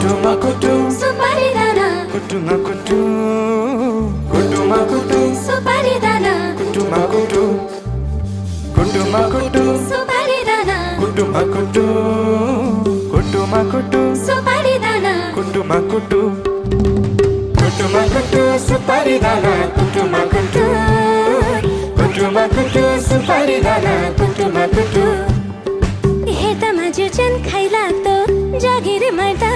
कुटुमा कुटु सुपारी दाना कुटुमा कुटु कुटुमा कुटु सुपारी दाना कुटुमा कुटु कुटुमा कुटु सुपारी दाना कुटुमा कुटु कुटुमा कुटु सुपारी दाना कुटुमा कुटु कुटुमा कुटु सुपारी दाना कुटुमा कुटु कुटुमा कुटु सुपारी दाना कुटुमा कुटु हेर्दामा जिउ खाइ लाग्दो जागिर मर्दा